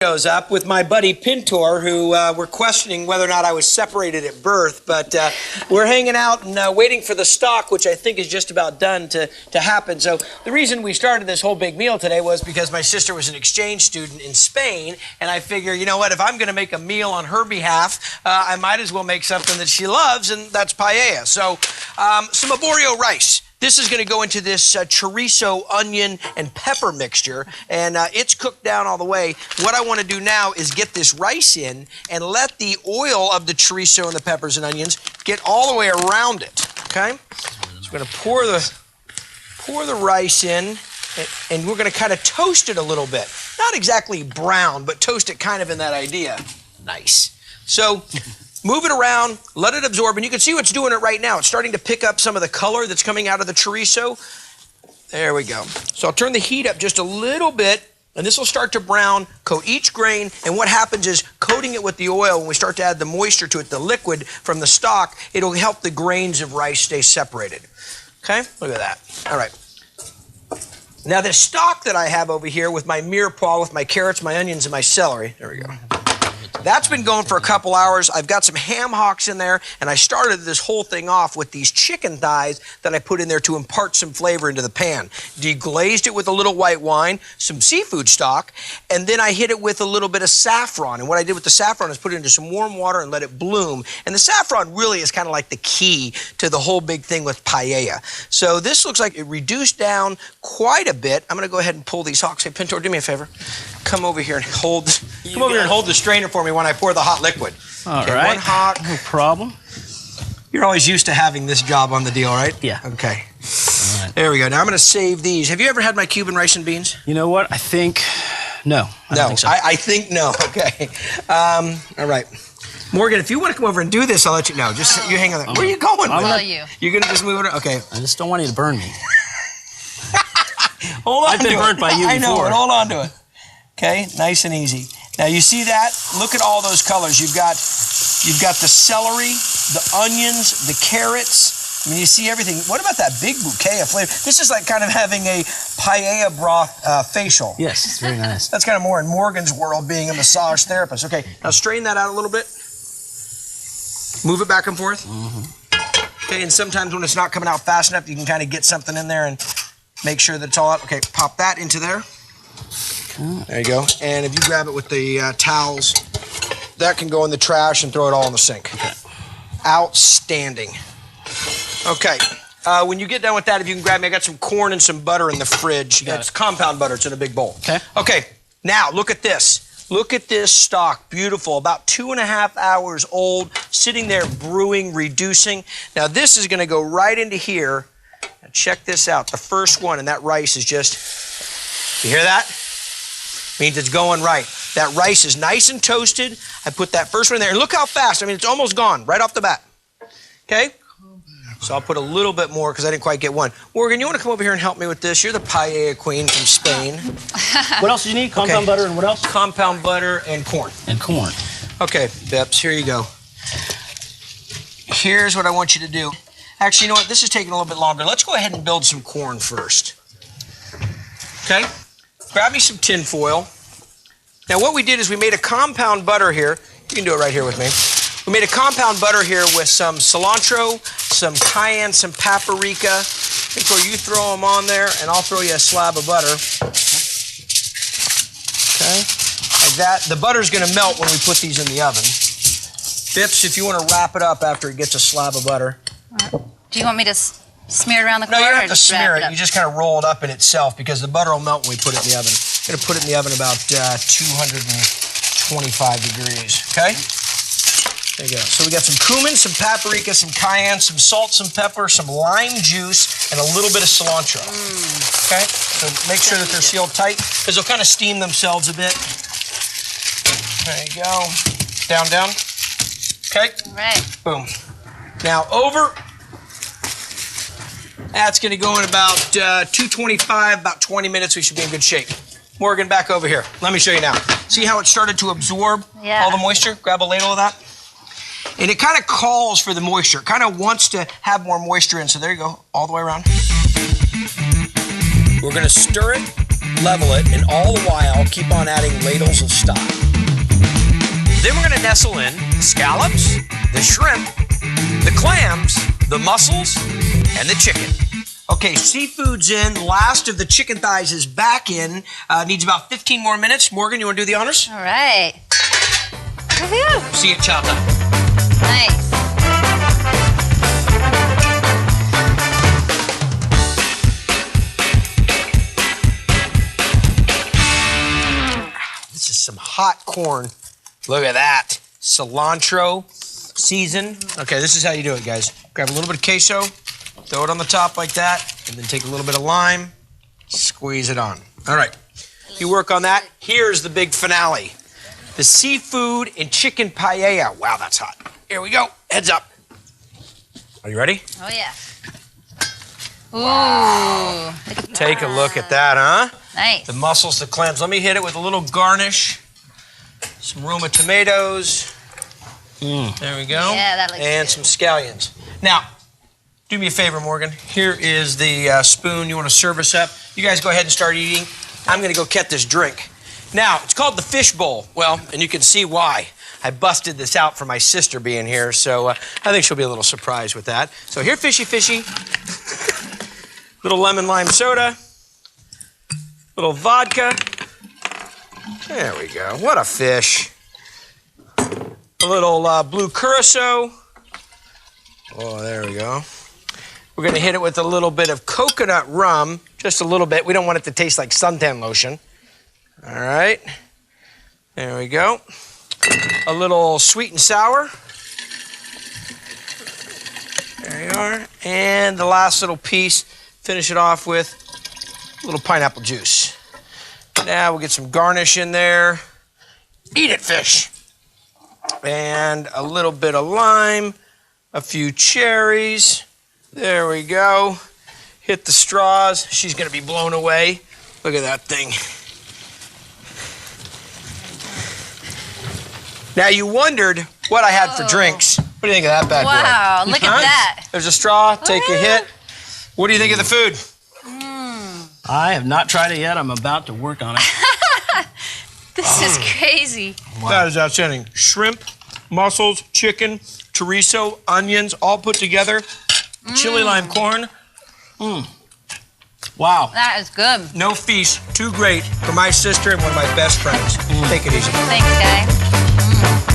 Goes up with my buddy Pintor, who we're questioning whether or not I was separated at birth, but we're hanging out and waiting for the stock, which I think is just about done to happen. So the reason we started this whole big meal today was because my sister was an exchange student in Spain, and I figure, you know what, if I'm going to make a meal on her behalf, I might as well make something that she loves, and that's paella. So some arborio rice. This is going to go into this chorizo, onion, and pepper mixture, and it's cooked down all the way. What I want to do now is get this rice in and let the oil of the chorizo and the peppers and onions get all the way around it, okay? So we're going to pour the rice in, and we're going to kind of toast it a little bit. Not exactly brown, but toast it kind of in that idea. Nice. So move it around, let it absorb, and you can see what's doing it right now. It's starting to pick up some of the color that's coming out of the chorizo. There we go. So I'll turn the heat up just a little bit, and this will start to brown, coat each grain, and what happens is coating it with the oil, when we start to add the moisture to it, the liquid from the stock, it'll help the grains of rice stay separated. Okay, look at that. All right. Now this stock that I have over here with my mirepoix, with my carrots, my onions, and my celery, there we go. That's been going for a couple hours. I've got some ham hocks in there, and I started this whole thing off with these chicken thighs that I put in there to impart some flavor into the pan. Deglazed it with a little white wine, some seafood stock, and then I hit it with a little bit of saffron. And what I did with the saffron is put it into some warm water and let it bloom. And the saffron really is kind of like the key to the whole big thing with paella. So this looks like it reduced down quite a bit. I'm going to go ahead and pull these hocks. Hey, Pintor, do me a favor. Come over here and hold the strainer for me when I pour the hot liquid. All right. One hock. No problem. You're always used to having this job on the deal, right? Yeah. Okay. All right. There we go. Now I'm going to save these. Have you ever had my Cuban rice and beans? You know what? I think no. I don't think so. I think no. Okay. All right. Morgan, if you want to come over and do this, I'll let you know. Just you hang on there. Where are you going? You're going to just move it? Okay. I just don't want you to burn me. Hold on. I've been burnt by you before. I know, but hold on to it. Okay, nice and easy. Now you see that? Look at all those colors. You've got the celery, the onions, the carrots. I mean, you see everything. What about that big bouquet of flavor? This is like kind of having a paella broth facial. Yes, it's very nice. That's kind of more in Morgan's world, being a massage therapist. Okay, now strain that out a little bit. Move it back and forth. Mm-hmm. Okay, and sometimes when it's not coming out fast enough, you can kind of get something in there and make sure that it's all out. Okay, pop that into there. There you go. And if you grab it with the towels, that can go in the trash and throw it all in the sink. Okay. Outstanding. Okay. When you get done with that, if you can grab me, I got some corn and some butter in the fridge. It's compound butter. It's in a big bowl. Okay. Okay. Now, look at this. Look at this stock. Beautiful. About 2.5 hours old, sitting there brewing, reducing. Now, this is going to go right into here. Now, check this out. The first one, and that rice is just, you hear that? Means it's going right. That rice is nice and toasted. I put that first one in there, and look how fast. I mean, it's almost gone right off the bat. Okay? So I'll put a little bit more because I didn't quite get one. Morgan, you want to come over here and help me with this? You're the paella queen from Spain. What else do you need? Compound butter and what else? Compound butter and corn. And corn. Okay, Bips, here you go. Here's what I want you to do. Actually, you know what? This is taking a little bit longer. Let's go ahead and build some corn first. Okay? Grab me some tin foil. Now what we did is we made a compound butter here. You can do it right here with me. We made a compound butter here with some cilantro, some cayenne, some paprika. So you throw them on there, and I'll throw you a slab of butter. Okay, like that. The butter's going to melt when we put these in the oven. Bips, if you want to wrap it up after it gets a slab of butter. Do you want me to smear it around the corner? No, you don't have to smear it. You just kind of roll it up in itself because the butter will melt when we put it in the oven. I'm going to put it in the oven about 225 degrees, okay? There you go. So we got some cumin, some paprika, some cayenne, some salt, some pepper, some lime juice, and a little bit of cilantro. Okay? So make sure that they're sealed tight because they'll kind of steam themselves a bit. There you go. Down, down. Okay? All right. Boom. Now over. That's going to go in about 225, about 20 minutes. We should be in good shape. Morgan, back over here. Let me show you now. See how it started to absorb all the moisture? Grab a ladle of that. And it kind of calls for the moisture. It kind of wants to have more moisture in. So there you go, all the way around. We're going to stir it. level it, and all the while keep on adding ladles of stock. Then we're going to nestle in the scallops, the shrimp, the clams, the mussels, and the chicken. Okay, seafood's in. Last of the chicken thighs is back in. Needs about 15 more minutes. Morgan, you want to do the honors? All right. Woohoo! See it chopped up. Nice. This is some hot corn. Look at that. Cilantro, seasoned. Okay, this is how you do it, guys. Grab a little bit of queso, throw it on the top like that, and then take a little bit of lime, squeeze it on. All right, you work on that. Here's the big finale. The seafood and chicken paella. Wow, that's hot. Here we go. Heads up. Are you ready? Oh, yeah. Ooh. Look at Take a look at that, huh? Nice. The mussels, the clams. Let me hit it with a little garnish. Some Roma tomatoes. There we go. Yeah, that looks And good. some scallions. Now, do me a favor, Morgan. Here is the spoon. You want to serve us up. You guys go ahead and start eating. I'm going to go get this drink. Now, it's called the fish bowl. Well, and you can see why. I busted this out for my sister being here, so I think she'll be a little surprised with that. So here, fishy, fishy. Little lemon lime soda. Little vodka. There we go. What a fish. A little blue curacao. Oh, there we go. We're going to hit it with a little bit of coconut rum. Just a little bit. We don't want it to taste like suntan lotion. All right. There we go. A little sweet and sour. There you are. And the last little piece, finish it off with a little pineapple juice. Now we'll get some garnish in there. Eat it, fish. And a little bit of lime, a few cherries. There we go. Hit the straws. She's going to be blown away. Look at that thing. Now you wondered what I had for drinks. What do you think of that bad boy? Wow, look at that. There's a straw. Take a hit. What do you think of the food? I have not tried it yet. I'm about to work on it. This is crazy. Wow. That is outstanding. Shrimp, mussels, chicken, chorizo, onions, all put together. Chili lime corn. Wow. That is good. No feast too great for my sister and one of my best friends. Take it easy. Thanks, guy.